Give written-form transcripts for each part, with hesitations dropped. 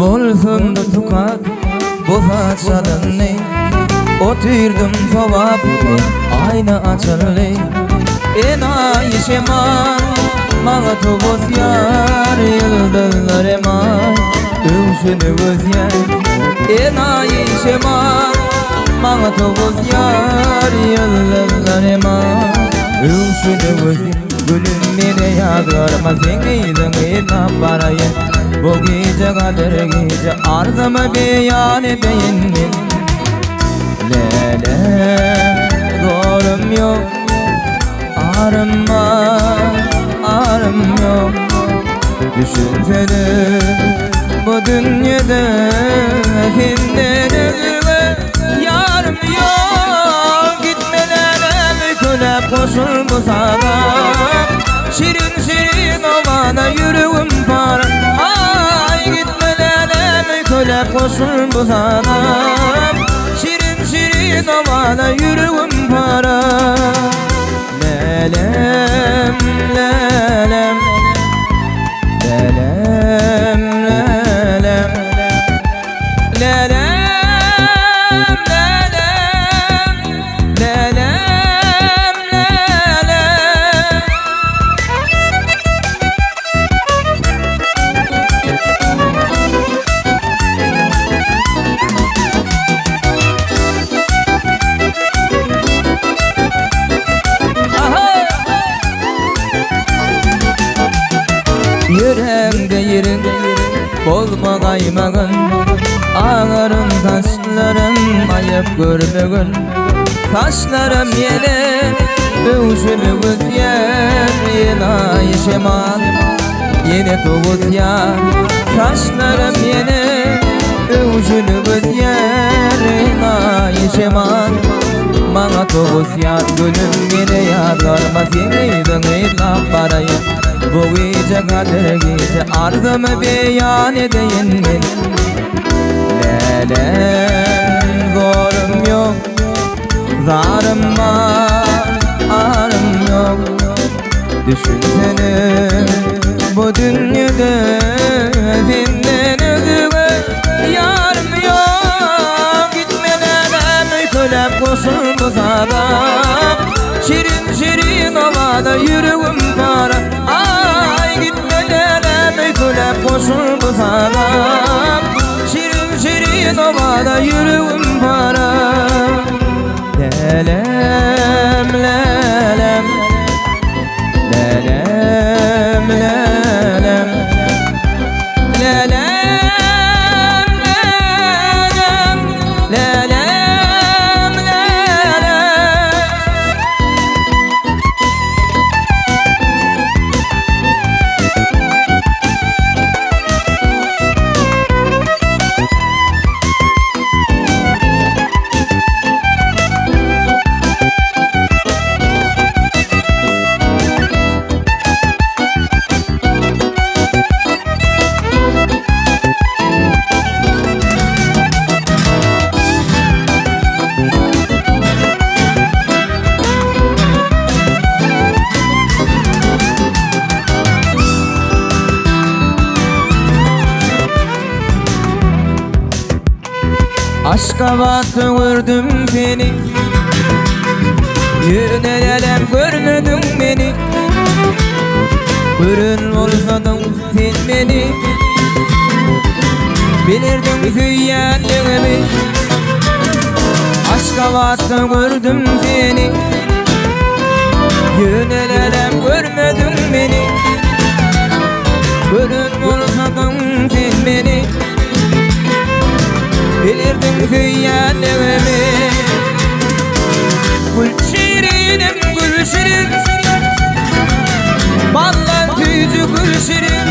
Bolsun da tukat boza çalınlay Oturdum tavap ayna açılay Enayi şeman Mağa tobuz yar yıldızlar eman Övüşünü gözyer Enayi şeman Mağa tobuz yar yıldızlar eman Övüşünü gözyer Gülüm beni yadırma Zengiydin gitna parayın Bu gece kader gece Arzımı beyan edeyim mi Lele Zorum yok Arınma Arım yok Düşünsene Bu dünyada Senden özüme Yarım yok Gitmelere kölep koşul bu sana Şirin şirin ovada yüreğim para Ay gitmelere kölep koşul bu sana Şirin şirin ovada yüreğim para Lelem, lelem Lelem, lelem Lelem, lelem Lelem, lelem Yüreğimde yerin Olma kaymağın Ağarım saçlarım Ayıp görmegin Saçlarım yele Övüşümü gözyer Yena yaşaman Yine tuvuz ya Saçlarım yele Övüşümü gözyer Yena yaşaman Bana tuvuz ya Gülüm beni yadırma Zengiydin gitna parayın Bu gece kader gece Arzımı beyan edeyim mi Lelem Zorum yok Zarım var Arım yok Düşünsene Bu dünyada Senden özüme Yarım yok Gitmelere kölep koşul bu sana Şirin şirin ovada yüreğim para Ay gitmelere kölep koşul bu sana Şirin şirin ovada yüreğim para Lelem lelem Lelem lelem Lelem lelem Lelem lelem Aşka battı gördüm seni Yürünelem görmedin beni Görün olsadın sen beni Bilirdin süyyenliğimi Aşka battı gördüm seni Yürünelem görmedin beni Görün olsadın sen beni Bilirdin süyyenliğimi Gül şirinim gül şirin Ballan tüycü gül şirin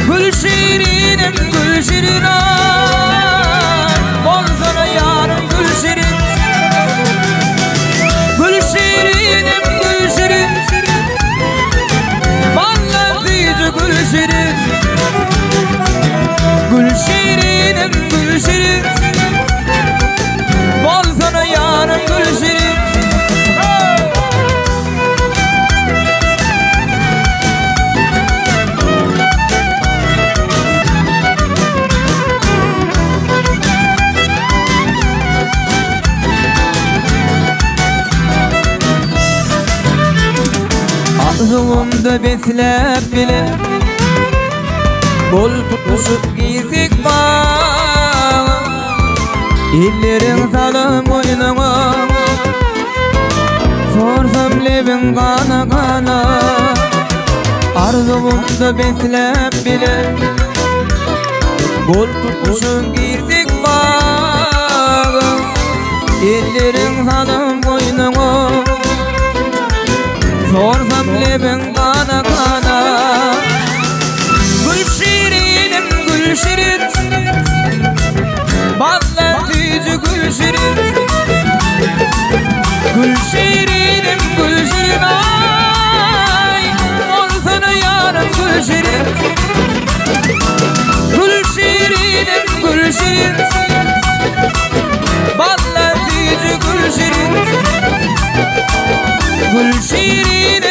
Gül şirinim gül şirin Olsana yarın gül şirin Gül şirinim gül şirin Ballan tüycü gül şirin Gül şirinim gül şirin Olsana yarın gül şirin Arzumda beslep bile Bol tutuşup giysik bağ İllerin salım boynuna Sorsam levin kana kana Arzumda beslep bile Bol tutuşup giysik bağ İllerin salım boynuna Sorsam levin kana kana Gül şirinim gül şirin Bağlatıcı gül şirin Gül şirinim gül şirin Ay olsana yarın gül şirin Gül şirinim gül şirin Bağlatıcı gül şirin Gül şirinim